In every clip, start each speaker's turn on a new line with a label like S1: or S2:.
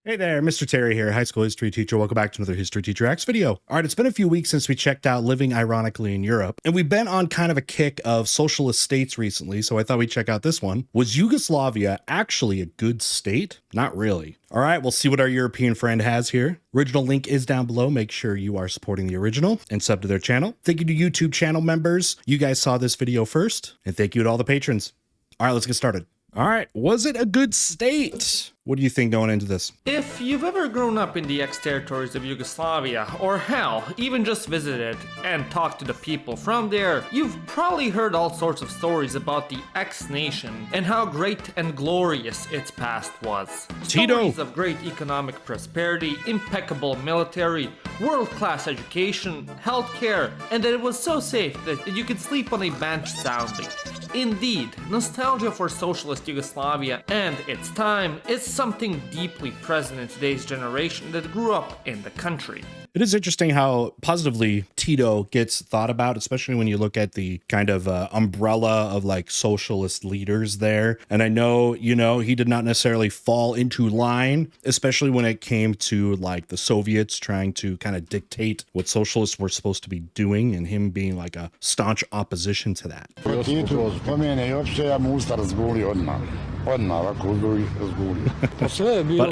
S1: Hey there, Mr. Terry here, high school history teacher. Welcome back to another History Teacher X video. All right, it's been a few weeks since we checked out Living Ironically in Europe, and we've been on kind of a kick of socialist states recently, so I thought we'd check out this one. Was Yugoslavia actually a good state? Not really. All right, we'll see what our European friend has here. Original link is down below. Make sure you are supporting the original and sub to their channel. Thank you to YouTube channel members. You guys saw this video first, and thank you to all the patrons. All right, let's get started. All right, was it a good state? What do you think going into this?
S2: If you've ever grown up in the ex-territories of Yugoslavia, or hell, even just visited and talked to the people from there, you've probably heard all sorts of stories about the ex-nation and how great and glorious its past was.
S1: Tito!
S2: Stories of great economic prosperity, impeccable military, world-class education, healthcare, and that it was so safe that you could sleep on a bench soundly. Indeed, nostalgia for socialist Yugoslavia and its time is something deeply present in today's generation that grew up in the country.
S1: It is interesting how positively Tito gets thought about, especially when you look at the kind of umbrella of like socialist leaders there. And I know, he did not necessarily fall into line, especially when it came to like the Soviets trying to kind of dictate what socialists were supposed to be doing, and him being like a staunch opposition to that. But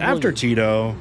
S1: after Tito,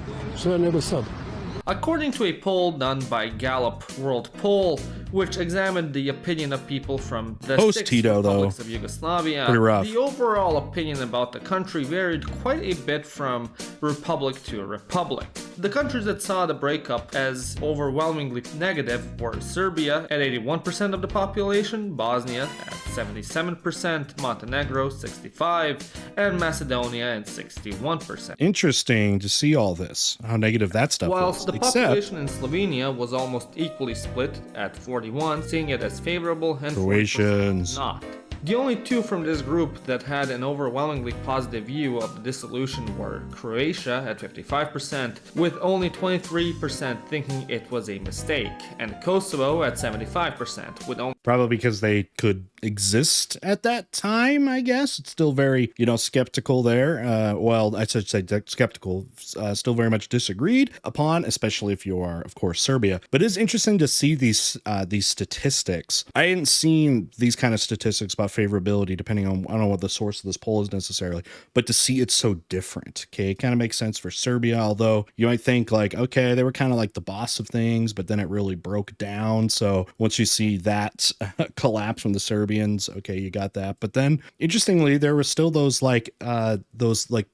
S2: according to a poll done by Gallup World Poll, which examined the opinion of people from the six republics of Yugoslavia, the overall opinion about the country varied quite a bit from republic to republic. The countries that saw the breakup as overwhelmingly negative were Serbia at 81% of the population, Bosnia at 77%, Montenegro 65%, and Macedonia at 61%.
S1: Interesting to see all this, how negative that stuff was.
S2: Whilst the population in Slovenia was almost equally split at 41, seeing it as favorable, and
S1: Croatians
S2: not. The only two from this group that had an overwhelmingly positive view of the dissolution were Croatia at 55%, with only 23% thinking it was a mistake, and Kosovo at 75%, with only...
S1: Probably because they could exist at that time, I guess. It's still very, skeptical there. Well, I should say skeptical, still very much disagreed upon, especially if you are, of course, Serbia. But it is interesting to see these statistics. I hadn't seen these kind of statistics about favorability, depending on, I don't know what the source of this poll is necessarily, but to see it's so different. Okay, it kind of makes sense for Serbia, although you might think like, okay, they were kind of like the boss of things, but then it really broke down. So once you see that collapse from the Serbians, okay, you got that. But then interestingly, there were still those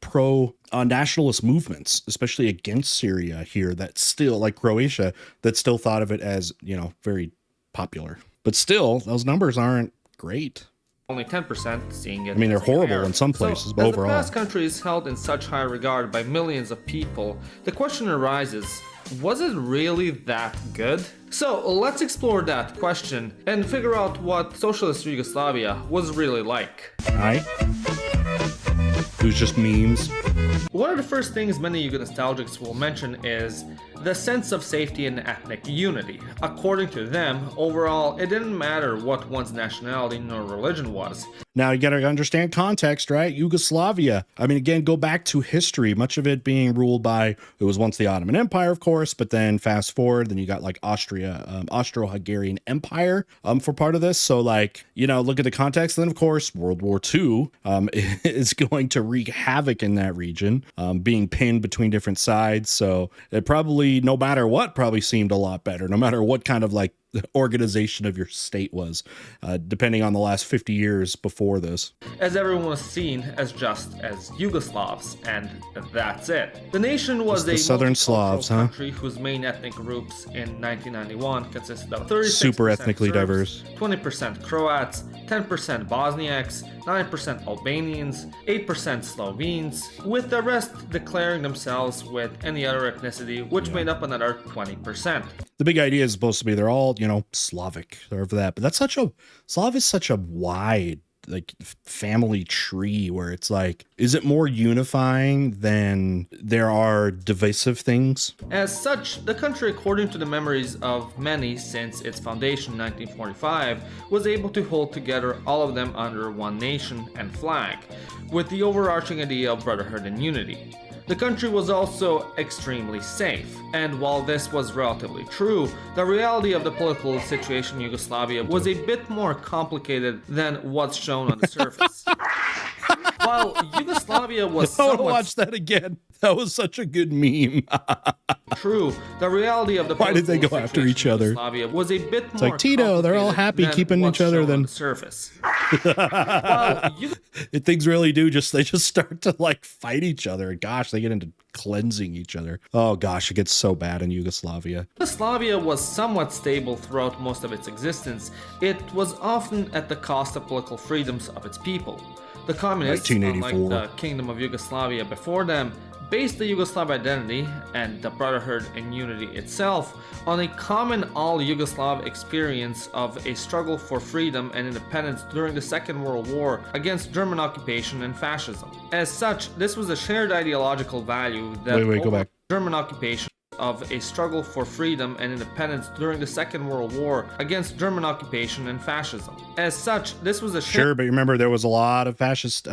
S1: pro nationalist movements, especially against Syria here, that still, like Croatia, that still thought of it as, very popular. But still, those numbers aren't great.
S2: Only 10% seeing it.
S1: I mean, they're horrible in some places, but overall.
S2: As the past country is held in such high regard by millions of people, the question arises, was it really that good? So let's explore that question and figure out what socialist Yugoslavia was really like.
S1: Alright. It was just memes.
S2: One of the first things many Yugo-nostalgics will mention is the sense of safety and ethnic unity. According to them, overall, it didn't matter what one's nationality nor religion was.
S1: Now, you gotta understand context, right? Yugoslavia. I mean, again, go back to history, much of it being ruled by, it was once the Ottoman Empire, of course, but then fast forward, then you got like Austro-Hungarian Empire for part of this. So like, look at the context. Then, of course, World War II is going to wreak havoc in that region, being pinned between different sides. So it probably, no matter what, probably seemed a lot better, no matter what kind of like the organization of your state was, depending on the last 50 years before this.
S2: As everyone was seen as just as Yugoslavs, and that's it. The nation was a
S1: Southern Slavs,
S2: country whose main ethnic groups in 1991 consisted of 36%
S1: super ethnically
S2: Serbs,
S1: diverse,
S2: 20% Croats, 10% Bosniaks, 9% Albanians, 8% Slovenes, with the rest declaring themselves with any other ethnicity, which made up another 20%.
S1: The big idea is supposed to be they're all, Slavic or that, but Slav is such a wide like family tree where it's like, is it more unifying than there are divisive things?
S2: As such, the country, according to the memories of many since its foundation in 1945, was able to hold together all of them under one nation and flag, with the overarching idea of brotherhood and unity. The country was also extremely safe. And while this was relatively true, the reality of the political situation in Yugoslavia was a bit more complicated than what's shown on the surface. While Yugoslavia was
S1: I want to watch that again. That was such a good meme.
S2: True, the reality of the
S1: why did they go after each other?
S2: Yugoslavia was a bit
S1: it's
S2: more
S1: like Tito, they're all happy keeping each other. Then
S2: the surface. Well,
S1: things really do they just start to like fight each other. Gosh, they get into cleansing each other. Oh gosh, it gets so bad in Yugoslavia.
S2: Yugoslavia was somewhat stable throughout most of its existence. It was often at the cost of political freedoms of its people. The communists, unlike the Kingdom of Yugoslavia before them, based the Yugoslav identity and the brotherhood and unity itself on a common all-Yugoslav experience of a struggle for freedom and independence during the Second World War against German occupation and fascism. As such, this was a shared ideological value that
S1: go back.
S2: German occupation of a struggle for freedom and independence during the Second World War against German occupation and fascism. As such, this was a
S1: Sure, but remember there was a lot of fascist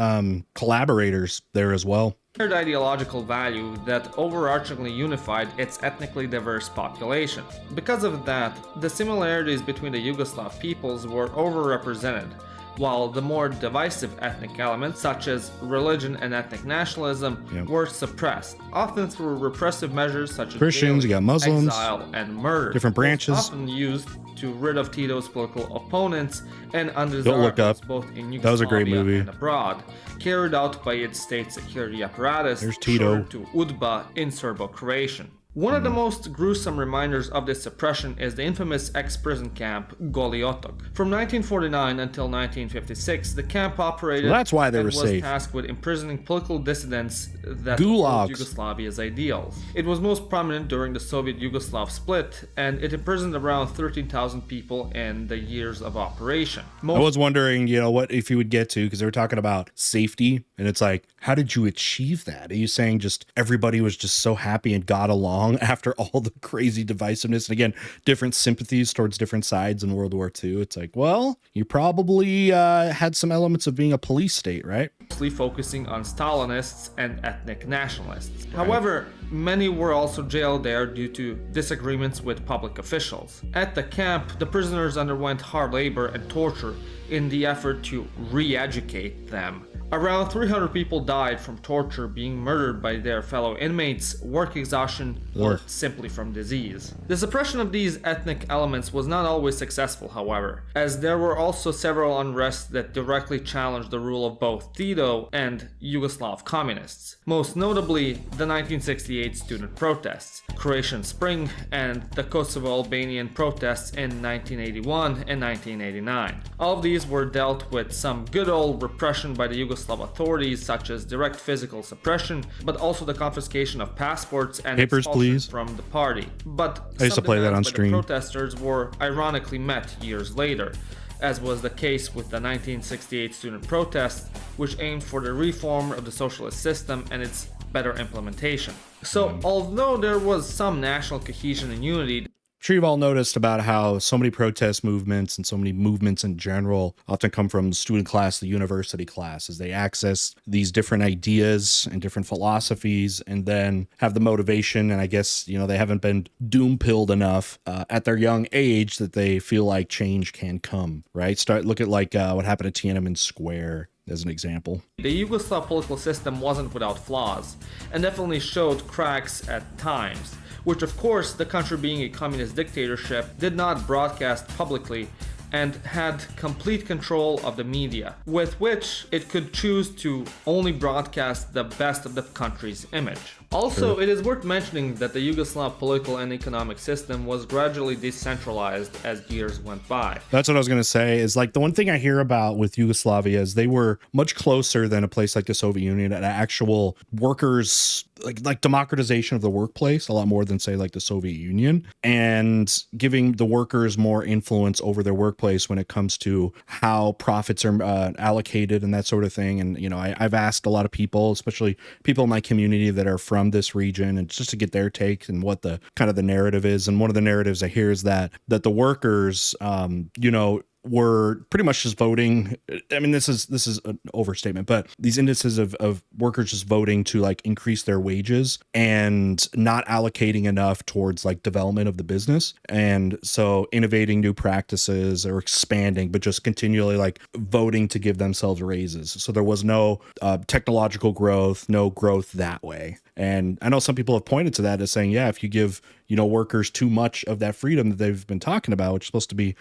S1: collaborators there as well.
S2: Shared ideological value that overarchingly unified its ethnically diverse population. Because of that, the similarities between the Yugoslav peoples were overrepresented, while the more divisive ethnic elements, such as religion and ethnic nationalism, were suppressed, often through repressive measures such as
S1: Christians, you got Muslims,
S2: exile, and murder.
S1: Different branches.
S2: Often used to rid of Tito's political opponents and undesirables both in Yugoslavia
S1: that was a great movie.
S2: and abroad, carried out by its state security apparatus.
S1: There's Tito.
S2: To UDBA in Serbo-Croatian. One of the most gruesome reminders of this suppression is the infamous ex-prison camp Goli Otok. From 1949 until 1956, the camp operated
S1: that's why they
S2: and
S1: were
S2: was
S1: safe.
S2: tasked with imprisoning political dissidents that
S1: Gulags.
S2: Yugoslavia's ideals. It was most prominent during the Soviet-Yugoslav split, and it imprisoned around 13,000 people in the years of operation.
S1: I was wondering, what if you would get to, because they were talking about safety, and it's like, how did you achieve that? Are you saying just everybody was just so happy and got along after all the crazy divisiveness and again different sympathies towards different sides in World War II? It's like, well, you probably had some elements of being a police state, right?
S2: Mostly focusing on Stalinists and ethnic nationalists. However, many were also jailed there due to disagreements with public officials. At the camp, the prisoners underwent hard labor and torture in the effort to re-educate them. Around 300 people died from torture, being murdered by their fellow inmates, work exhaustion, or simply from disease. The suppression of these ethnic elements was not always successful, however, as there were also several unrests that directly challenged the rule of both Tito and Yugoslav communists, most notably the 1968 student protests, Croatian Spring, and the Kosovo-Albanian protests in 1981 and 1989. All of these were dealt with some good old repression by the Yugoslav authorities, such as direct physical suppression, but also the confiscation of passports and expulsion from the party. But
S1: I used to play that on stream.
S2: The protesters were ironically met years later, as was the case with the 1968 student protests, which aimed for the reform of the socialist system and its better implementation. So, although there was some national cohesion and unity,
S1: I'm sure you've all noticed about how so many protest movements and so many movements in general often come from the student class, the university class, as they access these different ideas and different philosophies and then have the motivation. And I guess, they haven't been doom-pilled enough at their young age that they feel like change can come, right? Look at what happened at Tiananmen Square as an example.
S2: The Yugoslav political system wasn't without flaws and definitely showed cracks at times, which of course, the country being a communist dictatorship, did not broadcast publicly and had complete control of the media, with which it could choose to only broadcast the best of the country's image. Also, it is worth mentioning that the Yugoslav political and economic system was gradually decentralized as years went by.
S1: That's what I was going to say, is like the one thing I hear about with Yugoslavia is they were much closer than a place like the Soviet Union, an actual workers, like democratization of the workplace, a lot more than say like the Soviet Union, and giving the workers more influence over their workplace when it comes to how profits are allocated and that sort of thing. And, I've asked a lot of people, especially people in my community that are from this region, and just to get their take and what the kind of the narrative is. And one of the narratives I hear is that the workers, were pretty much just voting. I mean, this is an overstatement, but these indices of workers just voting to like increase their wages and not allocating enough towards like development of the business. And so innovating new practices or expanding, but just continually like voting to give themselves raises. So there was no technological growth, no growth that way. And I know some people have pointed to that as saying, yeah, if you give, workers too much of that freedom that they've been talking about, which is supposed to be,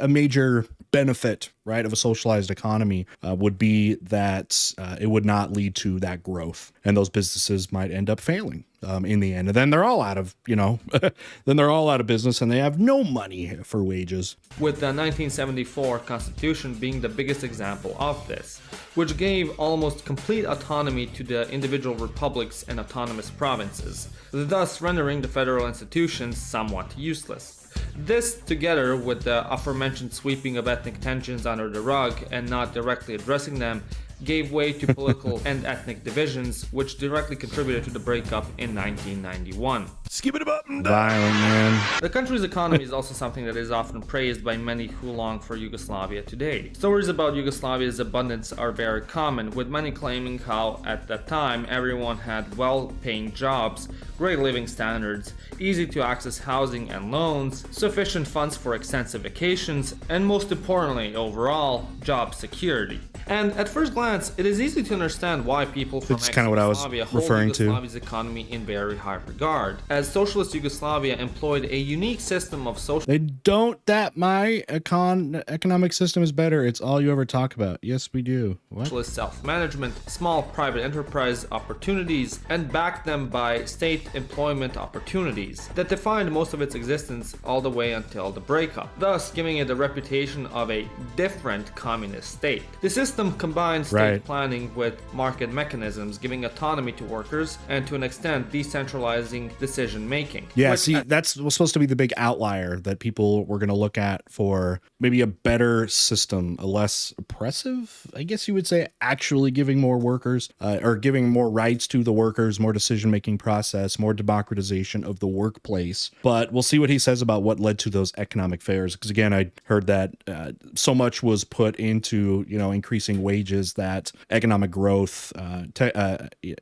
S1: a major benefit, right, of a socialized economy would be that it would not lead to that growth, and those businesses might end up failing in the end. And then they're all out of, then they're all out of business and they have no money for wages.
S2: With the 1974 Constitution being the biggest example of this, which gave almost complete autonomy to the individual republics and autonomous provinces, thus rendering the federal institutions somewhat useless. This, together with the aforementioned sweeping of ethnic tensions under the rug and not directly addressing them, gave way to political and ethnic divisions, which directly contributed to the breakup in 1991.
S1: Skip it up and violent, man.
S2: The country's economy is also something that is often praised by many who long for Yugoslavia today. Stories about Yugoslavia's abundance are very common, with many claiming how, at that time, everyone had well-paying jobs, great living standards, easy-to-access housing and loans, sufficient funds for extensive vacations, and most importantly, overall, job security. And at first glance, it is easy to understand why people from ex-Yugoslavia hold Yugoslavia's economy in very high regard, as socialist Yugoslavia employed a unique system of social...
S1: They don't that my economic system is better. It's all you ever talk about. Yes, we do. What?
S2: Socialist self-management, small private enterprise opportunities, and backed them by state employment opportunities that defined most of its existence all the way until the breakup, thus giving it a reputation of a different communist state. The system combines state planning with market mechanisms, giving autonomy to workers and to an extent decentralizing decision making.
S1: Yeah, see, that's supposed to be the big outlier that people were going to look at for maybe a better system, a less oppressive, I guess you would say, actually giving more workers or giving more rights to the workers, more decision making process, more democratization of the workplace. But we'll see what he says about what led to those economic failures. Because again, I heard that so much was put into, increasing wages that economic growth,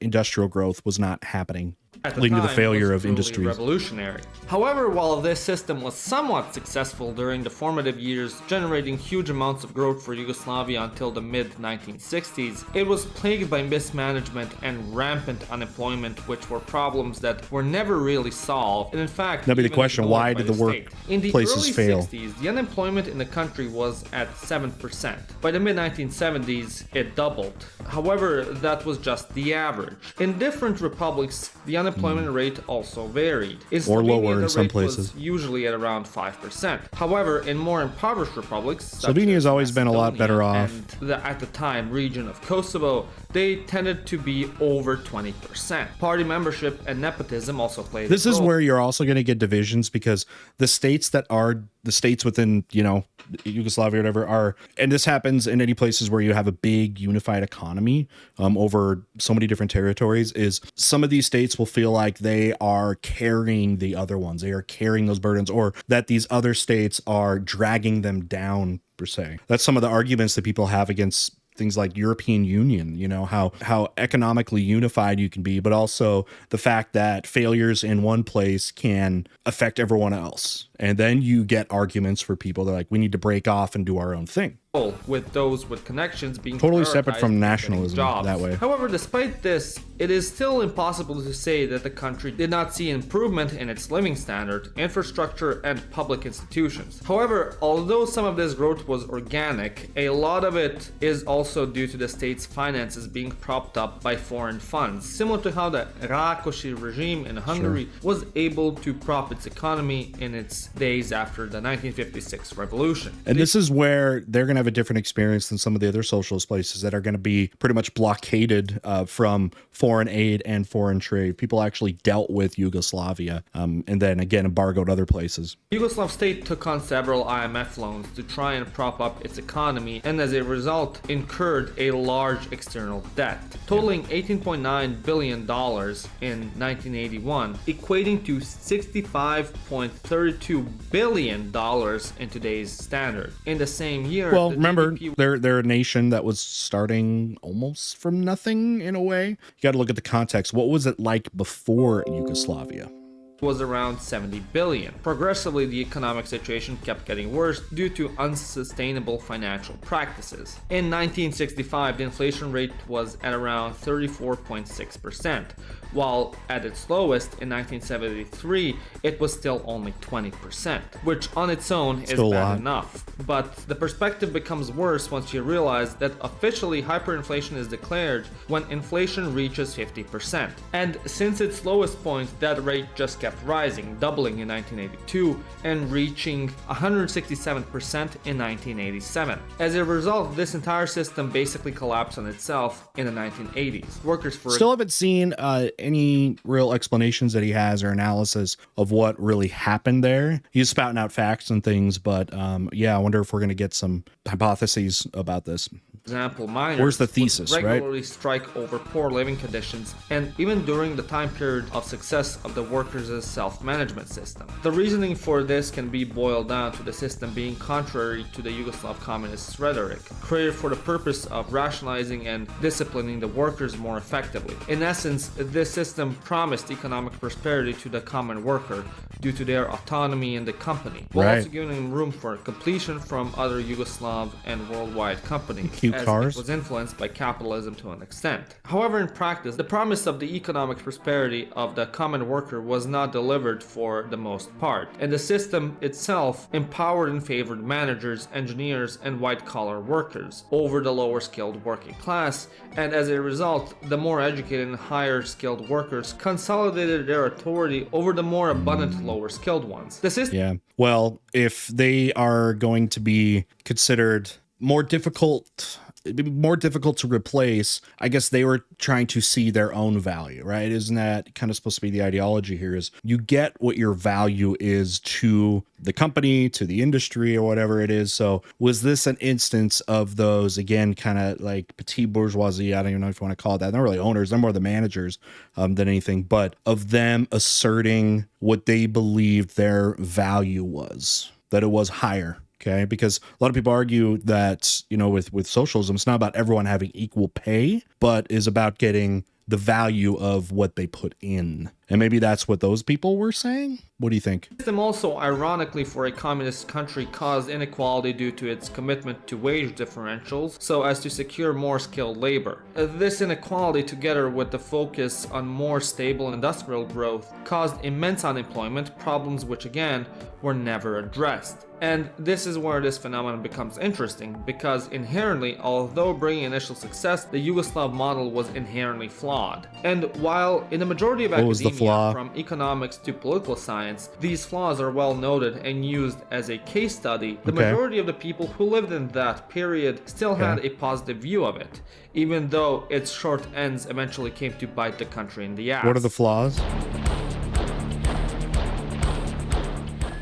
S1: industrial growth was not happening, leading to the failure of industries.
S2: Revolutionary. However, while this system was somewhat successful during the formative years, generating huge amounts of growth for Yugoslavia until the mid-1960s, it was plagued by mismanagement and rampant unemployment, which were problems that were never really solved. And in fact,
S1: that'd be the question: why did the workplaces fail?
S2: In the early 60s, the unemployment in the country was at 7%. By the mid-1970s, it doubled. However, that was just the average. In different republics, the unemployment rate also varied. In
S1: or
S2: Slovenia,
S1: lower in some
S2: rate
S1: places.
S2: Was usually at around 5%. However, in more impoverished republics,
S1: Slovenia has always been a lot better off.
S2: And at the time region of Kosovo, they tended to be over 20%. Party membership and nepotism also played.
S1: This is where you're also going to get divisions, because the states that are the states within, Yugoslavia or whatever are, and this happens in any places where you have a big unified economy over so many different territories, is some of these states will feel like they are carrying the other ones. They are carrying those burdens, or that these other states are dragging them down, per se. That's some of the arguments that people have against things like European Union, how economically unified you can be, but also the fact that failures in one place can affect everyone else. And then you get arguments for people that are like, we need to break off and do our own thing.
S2: With those with connections being
S1: totally separate from nationalism that way.
S2: However, despite this, it is still impossible to say that the country did not see improvement in its living standard, infrastructure, and public institutions. However, although some of this growth was organic, a lot of it is also due to the state's finances being propped up by foreign funds, similar to how the Rákosi regime in Hungary was able to prop its economy in its days after the 1956 revolution.
S1: And this is where they're going to have a different experience than some of the other socialist places that are going to be pretty much blockaded from foreign aid and foreign trade. People actually dealt with Yugoslavia and then again embargoed other places.
S2: Yugoslav state took on several IMF loans to try and prop up its economy, and as a result incurred a large external debt, totaling $18.9 billion in 1981, equating to $65.32 billion in today's standard. In the same year,
S1: well, remember, they're a nation that was starting almost from nothing in a way. You got to look at the context. What was it like before Yugoslavia?
S2: Was around 70 billion. Progressively, the economic situation kept getting worse due to unsustainable financial practices. In 1965, the inflation rate was at around 34.6%, while at its lowest in 1973, it was still only 20%, which on its own is bad enough. But the perspective becomes worse once you realize that officially hyperinflation is declared when inflation reaches 50%. And since its lowest point, that rate just kept rising, doubling in 1982 and reaching 167% in 1987. As a result, this entire system basically collapsed on itself in the 1980s. Workers
S1: still haven't seen any real explanations that he has or analysis of what really happened there. He's spouting out facts and things, but yeah, I wonder if we're going to get some hypotheses about this.
S2: Example, miners
S1: where's the thesis,
S2: regularly strike over poor living conditions, and even during the time period of success of the workers' self-management system. The reasoning for this can be boiled down to the system being contrary to the Yugoslav communist rhetoric, created for the purpose of rationalizing and disciplining the workers more effectively. In essence, this system promised economic prosperity to the common worker due to their autonomy in the company, while also giving them room for completion from other Yugoslav and worldwide companies, as it was influenced by capitalism to an extent. However, in practice, the promise of the economic prosperity of the common worker was not delivered for the most part, and the system itself empowered and favored managers, engineers, and white-collar workers over the lower-skilled working class, and as a result, the more educated and higher-skilled workers consolidated their authority over the more abundant lower-skilled ones. The system
S1: well, if they are going to be considered more difficult to replace, I guess they were trying to see their own value, right? Isn't that kind of supposed to be the ideology here? Is you get what your value is to the company, to the industry, or whatever it is. So was this an instance of those, again, kind of like petit bourgeoisie? I don't even know if you want to call it that. They're not really owners. They're more the managers than anything, but of them asserting what they believed their value was, that it was higher. Okay, because a lot of people argue that, you know, with socialism, it's not about everyone having equal pay, but is about getting the value of what they put in. And maybe that's what those people were saying? What do you think?
S2: The system also, ironically, for a communist country, caused inequality due to its commitment to wage differentials so as to secure more skilled labor. This inequality, together with the focus on more stable industrial growth, caused immense unemployment, problems which again were never addressed. And this is where this phenomenon becomes interesting, because inherently, although bringing initial success, the Yugoslav model was inherently flawed. And while in the majority of academia, from economics to political science, these flaws are well noted and used as a case study, the majority of the people who lived in that period still had a positive view of it, even though its short ends eventually came to bite the country in the ass.
S1: What are the flaws?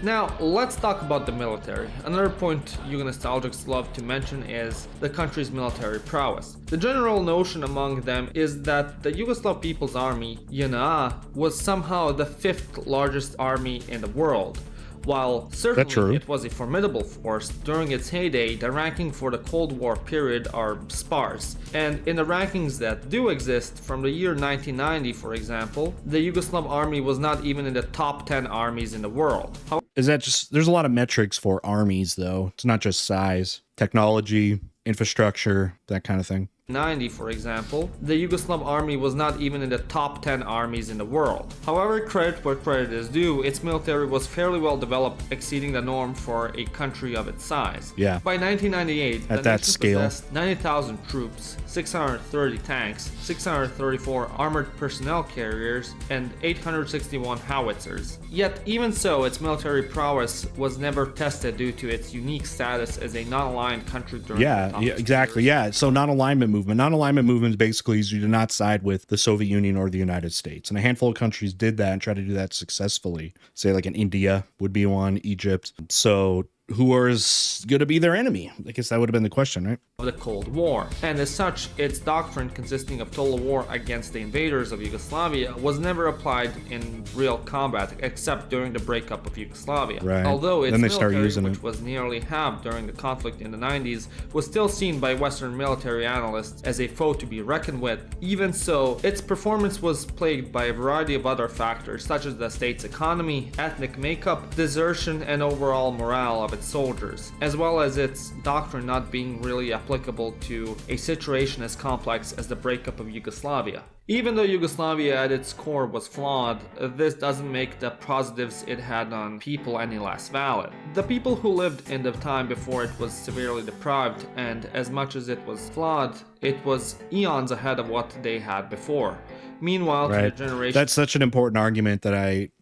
S2: Now, let's talk about the military. Another point Yuga-nostalgics love to mention is the country's military prowess. The general notion among them is that the Yugoslav People's Army, JNA, was somehow the fifth largest army in the world. While certainly it was a formidable force, during its heyday, the ranking for the Cold War period are sparse. And in the rankings that do exist, from the year 1990, for example, the Yugoslav army was not even in the top 10 armies in the world.
S1: Is that just, there's a lot of metrics for armies, though. It's not just size, technology, infrastructure, that kind of thing.
S2: 1990, for example, the Yugoslav army was not even in the top 10 armies in the world. However, credit where credit is due, its military was fairly well developed, exceeding the norm for a country of its size.
S1: Yeah.
S2: By 1998,
S1: at that scale,
S2: possessed 90,000 troops, 630 tanks, 634 armored personnel carriers, and 861 howitzers. Yet, even so, its military prowess was never tested due to its unique status as a non-aligned country during
S1: exactly. Yeah. So non-alignment movement. Non-alignment movement basically is you do not side with the Soviet Union or the United States. And a handful of countries did that and tried to do that successfully. Say like in India would be one, Egypt. So who is going to be their enemy? I guess that would have been the question, right?
S2: Of the Cold War. And as such, its doctrine consisting of total war against the invaders of Yugoslavia was never applied in real combat except during the breakup of Yugoslavia.
S1: Right.
S2: Although its
S1: then they
S2: military,
S1: start using
S2: which
S1: it.
S2: was nearly halved during the conflict in the 90s, was still seen by Western military analysts as a foe to be reckoned with. Even so, its performance was plagued by a variety of other factors, such as the state's economy, ethnic makeup, desertion, and overall morale of its soldiers, as well as its doctrine not being really applicable to a situation as complex as the breakup of Yugoslavia. Even though Yugoslavia at its core was flawed, this doesn't make the positives it had on people any less valid. The people who lived in the time before it was severely deprived, and as much as it was flawed, it was eons ahead of what they had before. Meanwhile, to the generation...
S1: That's such an important argument that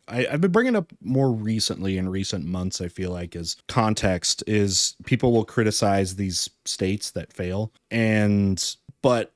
S1: I've been bringing up more recently in recent months. I feel like is context is people will criticize these states that fail and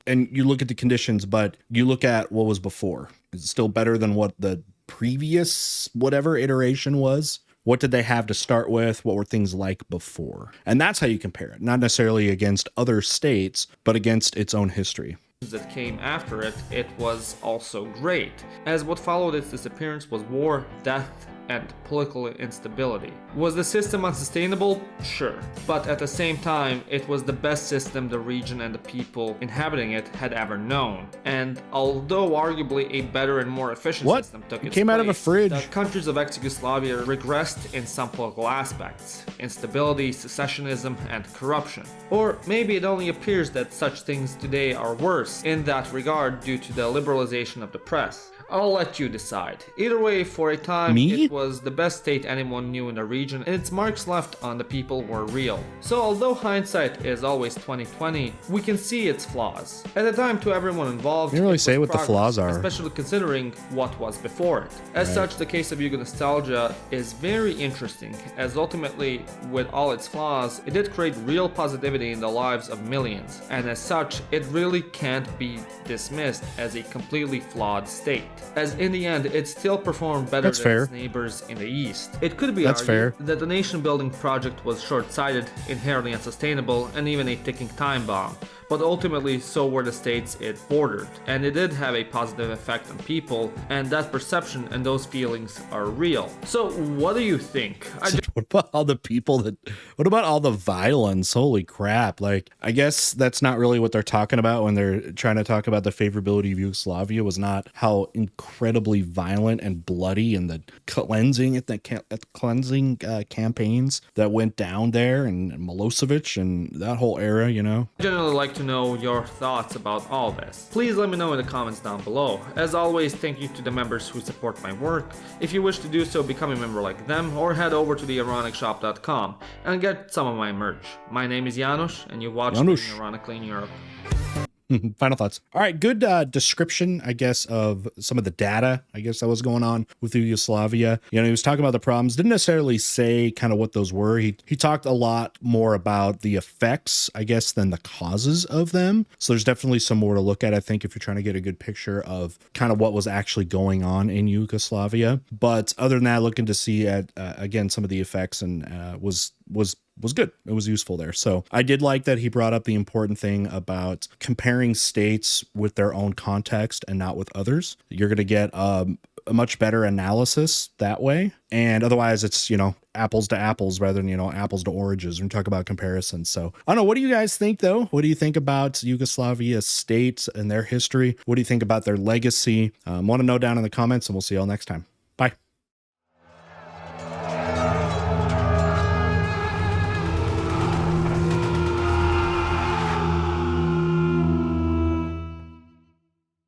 S1: you look at the conditions, but you look at what was before. Is it still better than what the previous whatever iteration was? What did they have to start with? What were things like before? And that's how you compare it, not necessarily against other states, but against its own history.
S2: That came after it, it was also great, as what followed its disappearance was war, death, and political instability. Was the system unsustainable? Sure. But at the same time, it was the best system the region and the people inhabiting it had ever known. And although arguably a better and more efficient system took its
S1: came
S2: place,
S1: out of a fridge.
S2: The countries of ex-Yugoslavia regressed in some political aspects: instability, secessionism, and corruption. Or maybe it only appears that such things today are worse in that regard due to the liberalization of the press. I'll let you decide. Either way, for a time, it was the best state anyone knew in the region, and its marks left on the people were real. So although hindsight is always 20/20, we can see its flaws. At the time, to everyone involved,
S1: you didn't really say what the flaws are,
S2: especially considering what was before it. As such, the case of Yuga-nostalgia is very interesting, as ultimately, with all its flaws, it did create real positivity in the lives of millions, and as such, it really can't be dismissed as a completely flawed state. As in the end, it still performed better than its neighbors in the East. It could be argued that the nation-building project was short-sighted, inherently unsustainable, and even a ticking time bomb. But ultimately, so were the states it bordered, and it did have a positive effect on people, and that perception and those feelings are real. So, what do you think?
S1: What about all the people what about all the violence? Holy crap. Like, I guess that's not really what they're talking about when they're trying to talk about the favorability of Yugoslavia, was not how incredibly violent and bloody and the cleansing campaigns that went down there, and Milosevic and that whole era, you know?
S2: I generally like to know your thoughts about all this. Please let me know in the comments down below. As always, thank you to the members who support my work. If you wish to do so, become a member like them, or head over to theironicsshop.com and get some of my merch. My name is Janos, and you watch Living Ironically in Europe.
S1: Final thoughts. All right, good description, I guess, of some of the data, I guess, that was going on with Yugoslavia. You know, he was talking about the problems, didn't necessarily say kind of what those were. He talked a lot more about the effects, I guess, than the causes of them. So there's definitely some more to look at, I think, if you're trying to get a good picture of kind of what was actually going on in Yugoslavia. But other than that, looking to see at, again, some of the effects, and was good. It was useful there. So I did like that he brought up the important thing about comparing states with their own context and not with others. You're going to get a much better analysis that way. And otherwise it's, you know, apples to apples rather than, you know, apples to oranges when we talk about comparisons. So I don't know. What do you guys think, though? What do you think about Yugoslavia states and their history? What do you think about their legacy? Want to know down in the comments, and we'll see you all next time.